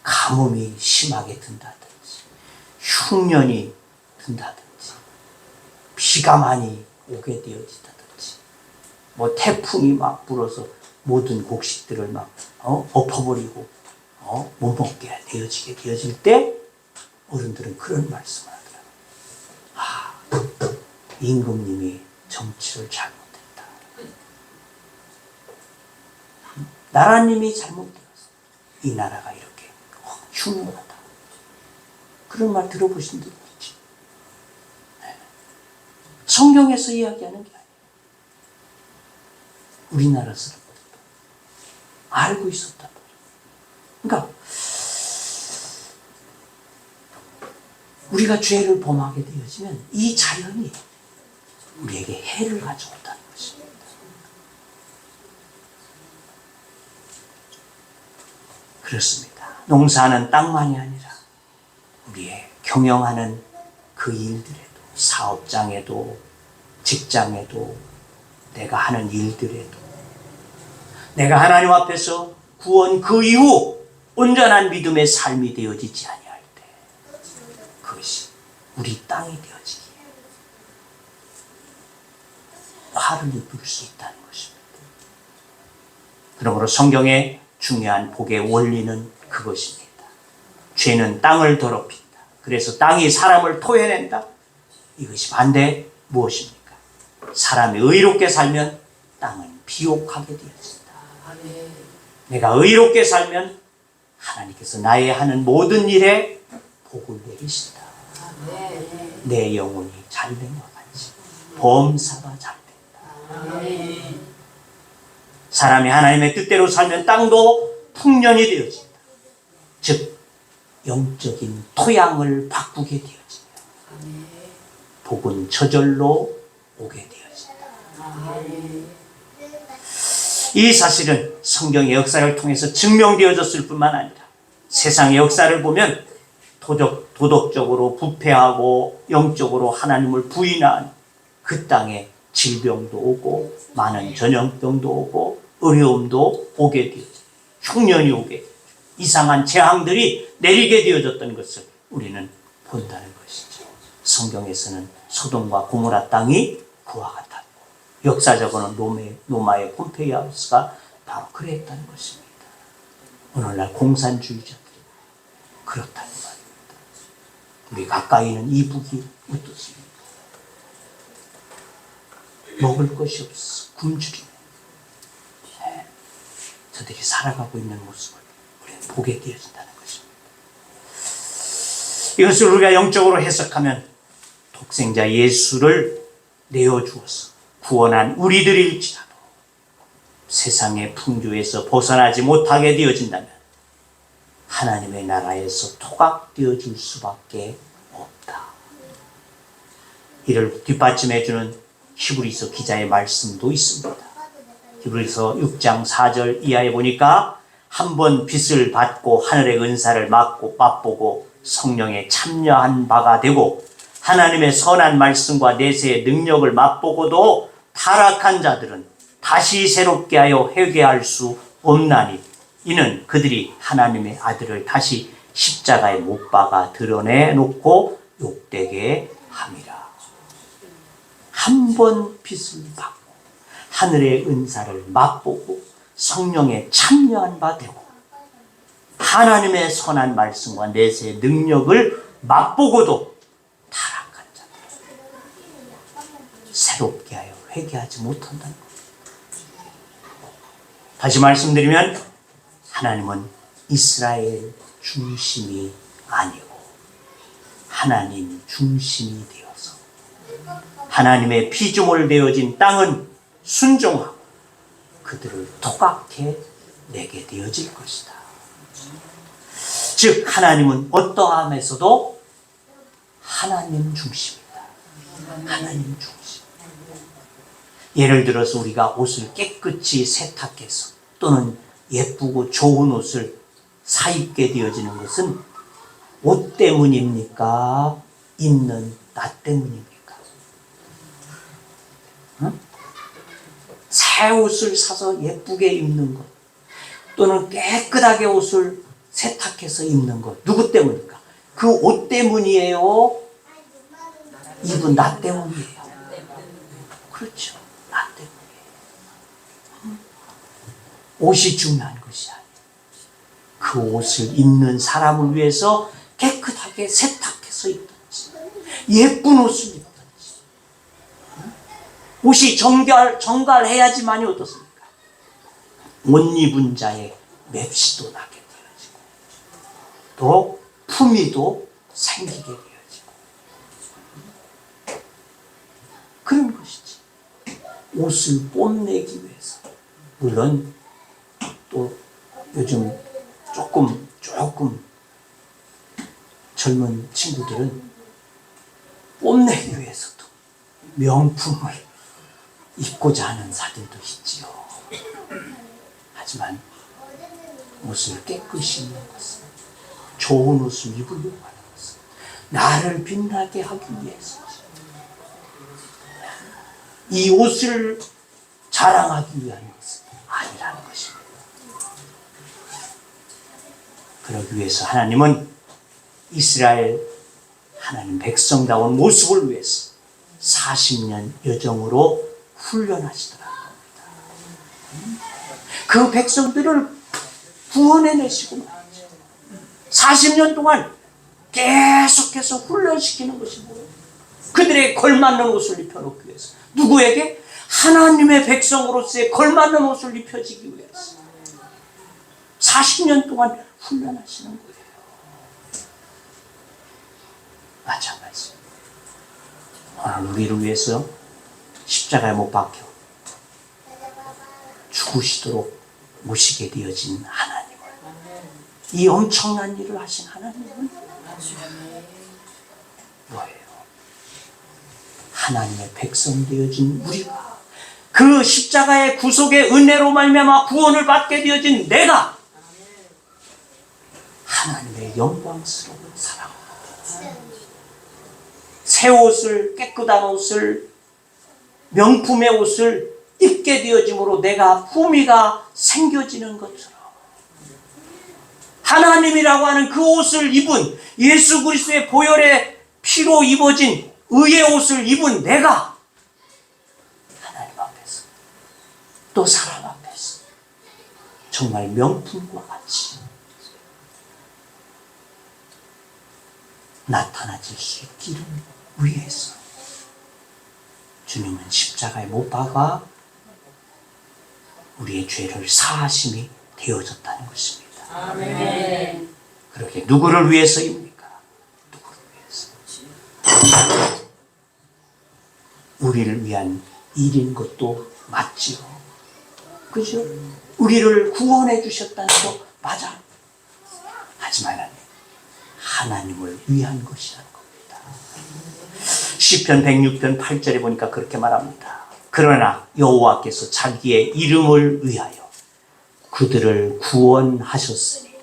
가뭄이 심하게 든다든지 흉년이 든다든지 비가 많이 오게 되어지다든지 뭐 태풍이 막 불어서 모든 곡식들을 막 엎어버리고 못 먹게 되어지게 되어질 때 어른들은 그런 말씀을 하더라고요. 임금님이 정치를 잘못했다. 나라님이 잘못되어서 이 나라가 이렇게 흉흉하다. 그런 말 들어보신 분 있지? 성경에서 이야기하는 게 아니에요. 우리나라 사람들도 알고 있었단 말이에요. 그러니까 우리가 죄를 범하게 되어지면 이 자연이 우리에게 해를 가져온다는 것입니다. 그렇습니다. 농사하는 땅만이 아니라 우리의 경영하는 그 일들에도, 사업장에도, 직장에도, 내가 하는 일들에도, 내가 하나님 앞에서 구원 그 이후 온전한 믿음의 삶이 되어지지 아니할 때 그것이 우리 땅이 되어지기에 화를 입을 수 있다는 것입니다. 그러므로 성경의 중요한 복의 원리는 그것입니다. 죄는 땅을 더럽힌다. 그래서 땅이 사람을 토해낸다. 이것이 반대 무엇입니까? 사람이 의롭게 살면 땅은 비옥하게 되어진다. 내가 의롭게 살면 하나님께서 나의 하는 모든 일에 복을 내리신다. 내 영혼이 잘된 것 같이 범사가 잘된다. 사람이 하나님의 뜻대로 살면 땅도 풍년이 되어진다. 즉 영적인 토양을 바꾸게 되어지며 복은 저절로 오게 되어진다. 이 사실은 성경의 역사를 통해서 증명되어졌을 뿐만 아니라 세상의 역사를 보면 도덕적으로 부패하고 영적으로 하나님을 부인한 그 땅에 질병도 오고 많은 전염병도 오고 어려움도 오게 되어져 흉년이 오게 되어져 이상한 재앙들이 내리게 되어졌던 것을 우리는 본다는 것이죠. 성경에서는 소돔과 고모라 땅이 그와 같았고 역사적으로는 로마의 폼페이아우스가 바로 그랬다는 것입니다. 오늘날 공산주의자들이 그렇다는 말입니다. 우리 가까이 있는 이북이 어떻습니까? 먹을 것이 없어 굶주리네. 저들이 살아가고 있는 모습을 우리는 보게 되어진다는 것입니다. 이것을 우리가 영적으로 해석하면 독생자 예수를 내어주어서 구원한 우리들일지라도 세상의 풍조에서 벗어나지 못하게 되어진다면 하나님의 나라에서 토각되어 줄 수밖에 없다. 이를 뒷받침해주는 히브리서 기자의 말씀도 있습니다. 히브리서 6장 4절 이하에 보니까 한 번 빚을 받고 하늘의 은사를 맛보고 성령에 참여한 바가 되고 하나님의 선한 말씀과 내세의 능력을 맛보고도 타락한 자들은 다시 새롭게 하여 회개할 수 없나니 이는 그들이 하나님의 아들을 다시 십자가에 못 박아 드러내놓고 욕되게 함이라. 한 번 빚을 받고 하늘의 은사를 맛보고 성령에 참여한 바 되고 하나님의 선한 말씀과 내세의 능력을 맛보고도 타락한 자들 새롭게 하여 회개하지 못한다는 것. 다시 말씀드리면 하나님은 이스라엘 중심이 아니고 하나님 중심이 되어서 하나님의 피조물 되어진 땅은 순종하고 그들을 토각해 내게 되어질 것이다. 즉 하나님은 어떠함에서도 하나님 중심이다. 하나님 중심. 예를 들어서 우리가 옷을 깨끗이 세탁해서 또는 예쁘고 좋은 옷을 사입게 되어지는 것은 옷 때문입니까? 입는 나 때문입니까? 응? 새 옷을 사서 예쁘게 입는 것 또는 깨끗하게 옷을 세탁해서 입는 것 누구 때문입니까? 그 옷 때문이에요? 입은 나 때문이에요? 그렇죠. 나 때문이에요. 옷이 중요한 것이 아니에요. 그 옷을 입는 사람을 위해서 깨끗하게 세탁해서 입든지 예쁜 옷을 입든지 옷이 정갈해야지만이 어떻습니까? 옷 입은 자의 맵시도 나게 되어지고 또 품위도 생기게 되어지고 그런 것이지. 옷을 뽐내기 위해서 물론 또 요즘 조금 젊은 친구들은 뽐내기 위해서도 명품을 입고자 하는 사람도 있지요. 하지만 옷을 깨끗이 입는 것은 좋은 옷을 입으려고 하는 것은 나를 빛나게 하기 위해서지. 이 옷을 자랑하기 위한 것은 아니라는 것입니다. 그러기 위해서 하나님은 이스라엘 하나님 백성다운 모습을 위해서 40년 여정으로 훈련하시더라는 겁니다. 그 백성들을 구원해내시고 말이죠. 40년 동안 계속해서 훈련시키는 것이 뭐예요? 그들의 걸맞는 옷을 입혀놓기 위해서. 누구에게? 하나님의 백성으로서의 걸맞는 옷을 입혀지기 위해서 40년 동안 훈련하시는 거예요. 마찬가지입니다. 오늘 우리를 위해서 십자가에 못 박혀 죽으시도록 모시게 되어진 하나님을 이 엄청난 일을 하신 하나님은 뭐예요? 하나님의 백성 되어진 우리가, 그 십자가의 구속의 은혜로 말미암아 구원을 받게 되어진 내가 하나님의 영광스러운 사랑, 새 옷을, 깨끗한 옷을, 명품의 옷을 입게 되어짐으로 내가 품위가 생겨지는 것처럼, 하나님이라고 하는 그 옷을 입은, 예수 그리스도의 보혈의 피로 입어진 의의 옷을 입은 내가 하나님 앞에서, 또 사람 앞에서 정말 명품과 같이 나타나질 수 있기를 위해서 주님은 십자가에 못 박아 우리의 죄를 사하심이 되어졌다는 것입니다. 아멘. 그렇게 누구를 위해서입니까? 누구를 위해서? 우리를 위한 일인 것도 맞지요. 그죠? 우리를 구원해 주셨다는 거 맞아. 하지만 하나님을 위한 것이라는 겁니다. 시편 106편 8절에 보니까 그렇게 말합니다. 그러나 여호와께서 자기의 이름을 위하여 그들을 구원하셨으니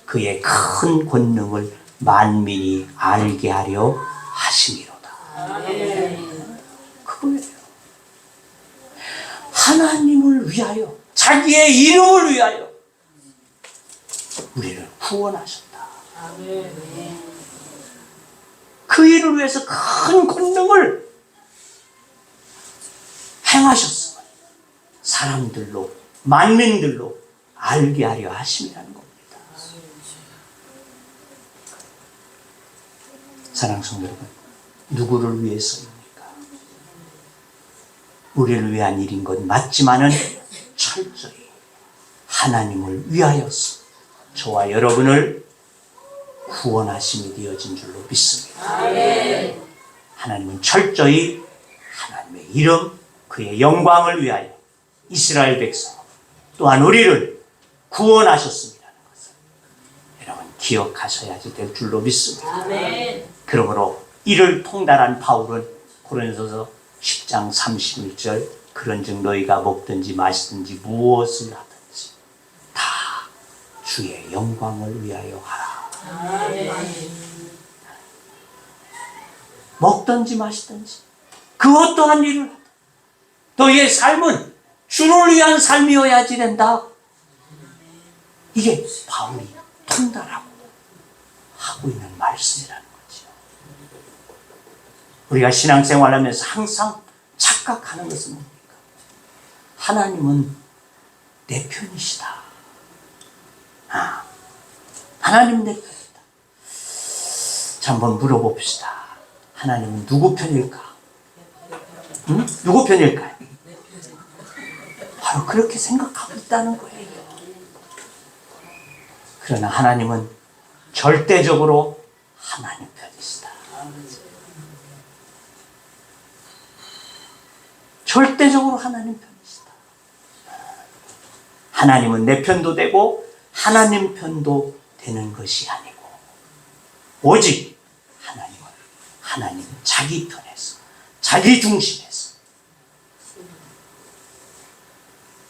그의 큰 권능을 만민이 알게 하려 하심이로다. 그거예요. 하나님을 위하여, 자기의 이름을 위하여 우리를 구원하셨다. 그 일을 위해서 큰 권능을 행하셨으면 사람들로, 만민들로 알게 하려 하심이라는 겁니다. 사랑하는 성도 여러분, 누구를 위해서입니까? 우리를 위한 일인 건 맞지만은 철저히 하나님을 위하여서 저와 여러분을 구원하심이 되어진 줄로 믿습니다. 아멘. 하나님은 철저히 하나님의 이름, 그의 영광을 위하여 이스라엘 백성 또한 우리를 구원하셨습니다는 것을 여러분 기억하셔야지 될 줄로 믿습니다. 아멘. 그러므로 이를 통달한 바울은 고린도서 10장 31절 그런즉 너희가 먹든지 마시든지 무엇을 하든지 다 주의 영광을 위하여 하라. 먹든지 마시든지 그 어떠한 일을 하든 너희의 삶은 주를 위한 삶이어야지 된다. 이게 바울이 통달하고 하고 있는 말씀이라는 거죠. 우리가 신앙생활하면서 항상 착각하는 것은 뭡니까? 하나님은 내 편이시다. 하나님 내 편이다. 자, 한번 물어봅시다. 하나님은 누구 편일까? 응? 누구 편일까요? 바로 그렇게 생각하고 있다는 거예요. 그러나 하나님은 절대적으로 하나님 편이시다. 절대적으로 하나님 편이시다. 하나님은 내 편도 되고 하나님 편도 되는 것이 아니고 오직 하나님은 자기 편에서, 자기 중심에서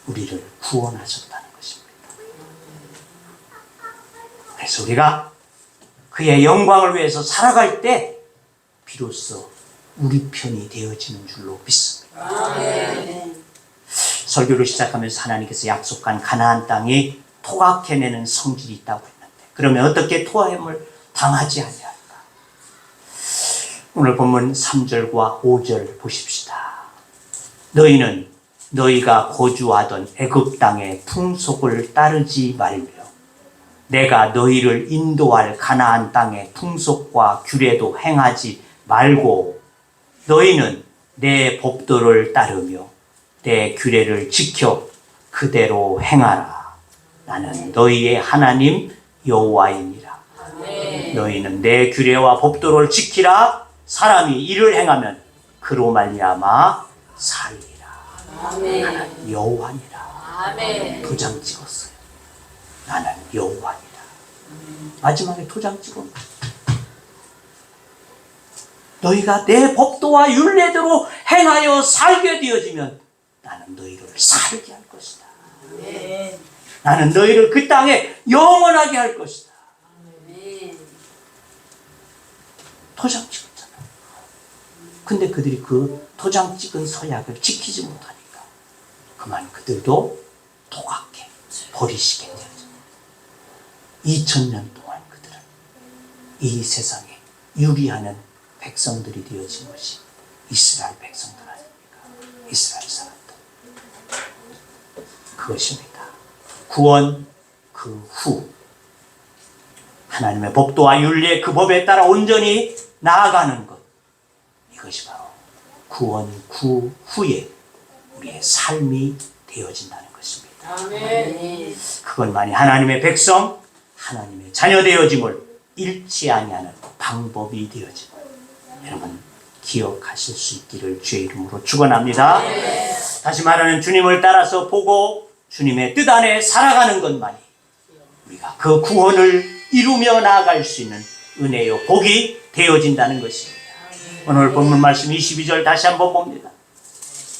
우리를 구원하셨다는 것입니다. 그래서 우리가 그의 영광을 위해서 살아갈 때 비로소 우리 편이 되어지는 줄로 믿습니다. 설교를 시작하면서 하나님께서 약속한 가나안 땅이 토각해내는 성질이 있다고 했는데 그러면 어떻게 토함을 당하지 않냐? 오늘 본문 3절과 5절 보십시다. 너희는 너희가 거주하던 애굽 땅의 풍속을 따르지 말며 내가 너희를 인도할 가나안 땅의 풍속과 규례도 행하지 말고 너희는 내 법도를 따르며 내 규례를 지켜 그대로 행하라. 나는 너희의 하나님 여호와이니라. 너희는 내 규례와 법도를 지키라. 사람이 이를 행하면 그로 말미암아 살리라. 나는 여호와니라. 도장 찍었어요. 나는 여호와니라. 마지막에 도장 찍어. 너희가 내 법도와 율례대로 행하여 살게 되어지면 나는 너희를 살게 할 것이다. 아멘. 나는 너희를 그 땅에 영원하게 할 것이다. 아멘. 도장 찍었잖아. 근데 그들이 그 도장 찍은 서약을 지키지 못하니까 그만 그들도 토각해 버리시게 되어져. 2000년 동안 그들은 이 세상에 유리하는 백성들이 되어진 것이 이스라엘 백성들 아닙니까? 이스라엘 사람들. 그것입니다. 구원 그 후 하나님의 법도와 윤리의 그 법에 따라 온전히 나아가는 것, 이것이 바로 구원 그 후에 우리의 삶이 되어진다는 것입니다. 아멘. 그것만이 하나님의 백성, 하나님의 자녀 되어짐을 잃지 아니하는 방법이 되어짐을 여러분 기억하실 수 있기를 주의 이름으로 축원합니다. 다시 말하는 주님을 따라서 보고 주님의 뜻 안에 살아가는 것만이 우리가 그 구원을 이루며 나아갈 수 있는 은혜요 복이 되어진다는 것입니다. 오늘 본문 말씀 22절 다시 한번 봅니다.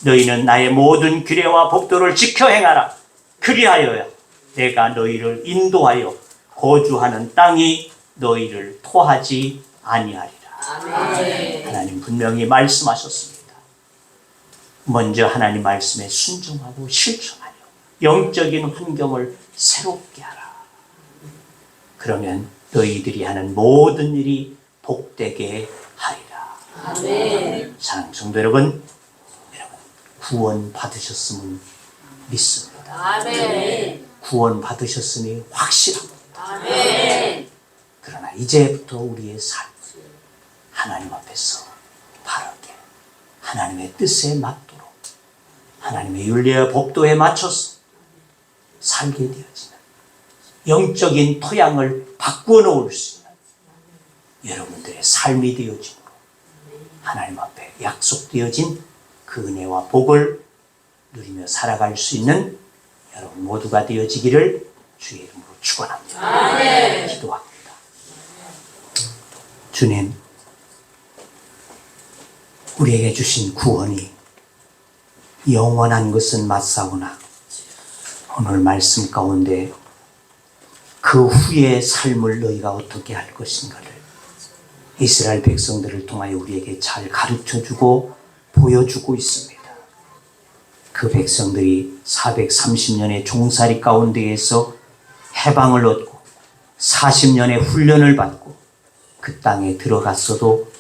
너희는 나의 모든 규례와 법도를 지켜 행하라. 그리하여야 내가 너희를 인도하여 거주하는 땅이 너희를 토하지 아니하리라. 아멘. 하나님 분명히 말씀하셨습니다. 먼저 하나님 말씀에 순종하고 실천하여 영적인 환경을 새롭게 하라. 그러면 너희들이 하는 모든 일이 복되게 하리라. 아멘. 사랑하는 성도 여러분, 구원 받으셨음을 믿습니다. 아멘. 구원 받으셨음이 확실합니다. 아멘. 그러나 이제부터 우리의 삶 하나님 앞에서 바르게 하나님의 뜻에 맞도록 하나님의 윤리와 법도에 맞춰서 살게 되어지는 영적인 토양을 바꾸어 놓을 수 있는 여러분들의 삶이 되어지므로 하나님 앞에 약속되어진 그 은혜와 복을 누리며 살아갈 수 있는 여러분 모두가 되어지기를 주의 이름으로 축원합니다. 아멘. 기도합니다. 주님, 우리에게 주신 구원이 영원한 것은 맞사오나 오늘 말씀 가운데 그 후의 삶을 너희가 어떻게 할 것인가를 이스라엘 백성들을 통하여 우리에게 잘 가르쳐주고 보여주고 있습니다. 그 백성들이 430년의 종살이 가운데에서 해방을 얻고 40년의 훈련을 받고 그 땅에 들어갔어도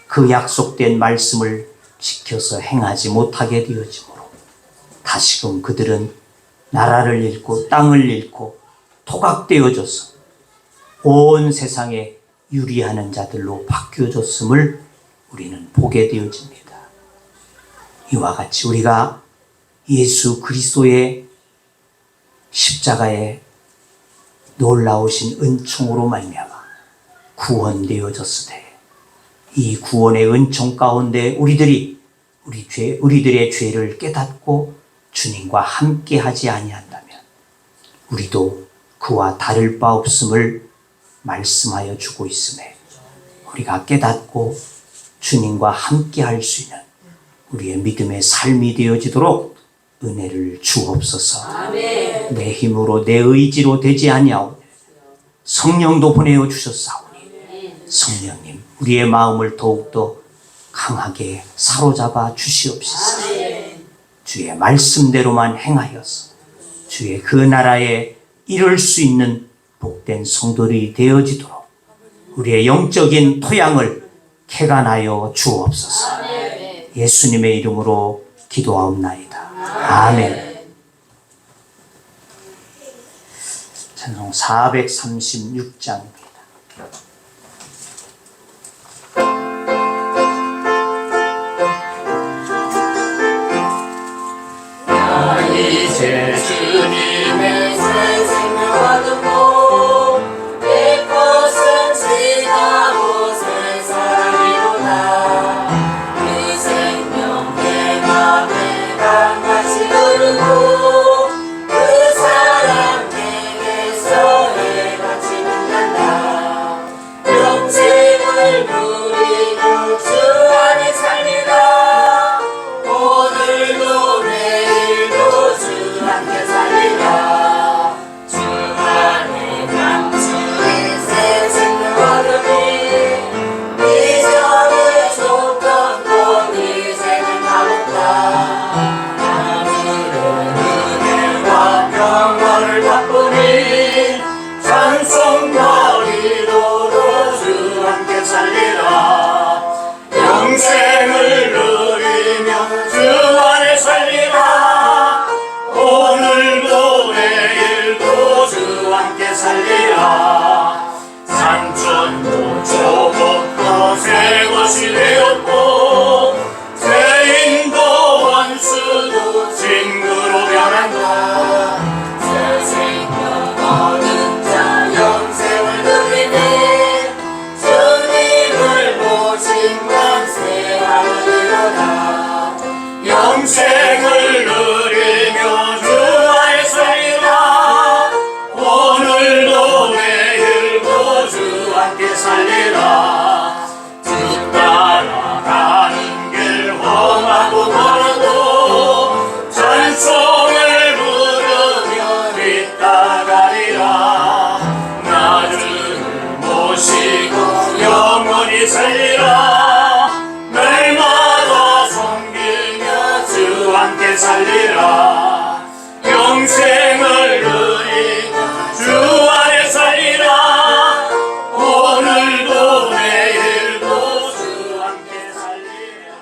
그 약속된 말씀을 지켜서 행하지 못하게 되어지므로 다시금 그들은 나라를 잃고 땅을 잃고 토각되어져서 온 세상에 유리하는 자들로 바뀌어졌음을 우리는 보게 되어집니다. 이와 같이 우리가 예수 그리스도의 십자가에 놀라우신 은총으로 말미암아 구원되어졌을 때 이 구원의 은총 가운데 우리들의 죄를 깨닫고 주님과 함께하지 아니한다면 우리도 그와 다를 바 없음을 말씀하여 주고 있음에 우리가 깨닫고 주님과 함께할 수 있는 우리의 믿음의 삶이 되어지도록 은혜를 주옵소서. 아멘. 내 힘으로 내 의지로 되지 아니하오니 성령도 보내어 주셨사오니 성령님 우리의 마음을 더욱더 강하게 사로잡아 주시옵소서. 아멘. 주의 말씀대로만 행하여서 주의 그 나라에 이룰 수 있는 복된 성도들이 되어지도록 우리의 영적인 토양을 개간하여 주옵소서. 아멘. 예수님의 이름으로 기도하옵나이다. 아멘. 찬송 436장입니다. 이제 주님의 생명을 얻고 내 것은 지나고 새 사랑이로다. 이 생명 내 맘에 강같이 흐르고 그 사랑 내게서 해같이 빛난다. 영생을 누리며 주 안에 살리라. 오늘도 내일도 주 함께 살리라. 주 따라가는 길 험하고 멀어도 찬송을 부르며 빗따가리라. 나를 모시고 영원히 살리라. 날마다 섬기며 주 함께 살리라. 영생을 누리며 주 안에 살리라. 오늘도 내일도 주 함께 살리라.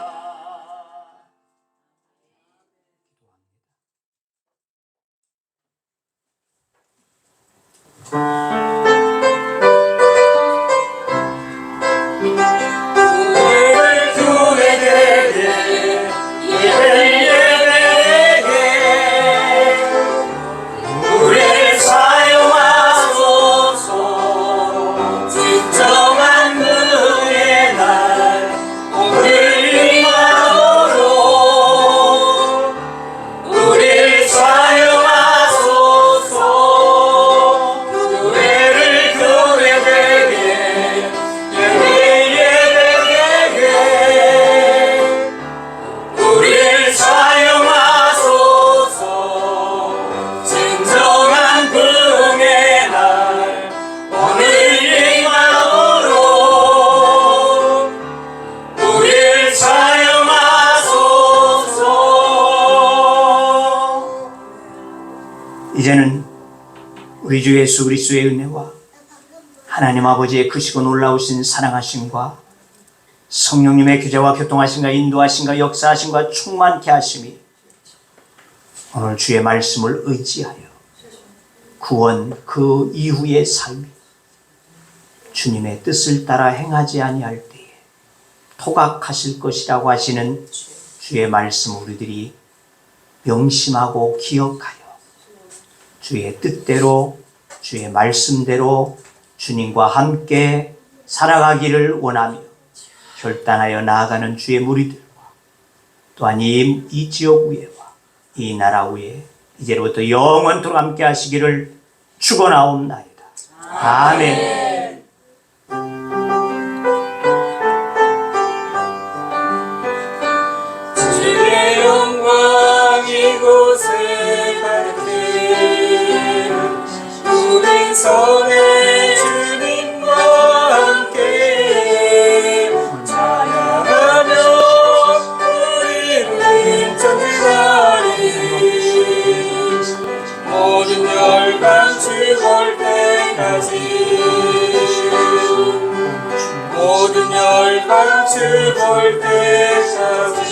예배를 교회되게 예배되게 우리를 사용하소서. 진정한 그의 날 오늘 이마로 우리를 사용하소서. 교회를 교회되게 예배되게 우리를 사용하소서. 진정한 부흥의 날 오늘 이마로 우리를 사용하소서. 이제는 우리 주 예수 그리스도의 은혜와 하나님 아버지의 크시고 놀라우신 사랑하심과 성령님의 교제와 교통하심과 인도하심과 역사하심과 충만케 하심이 오늘 주의 말씀을 의지하여 구원 그 이후의 삶이 주님의 뜻을 따라 행하지 아니할 때에 토각하실 것이라고 하시는 주의 말씀 우리들이 명심하고 기억하여 주의 뜻대로 주의 말씀대로 주님과 함께 살아가기를 원하며 결단하여 나아가는 주의 무리들과 또한 이 지역 위에와 이 나라 위에 이제로부터 영원토록 함께 하시기를 축원하옵나이다. 아멘. 주의 영광 이곳에 갈때 우리 손에 주님과 함께 찬양하며 우리는 전진하리. 모든 열방 죽을 때까지 모든 열방 죽을 때까지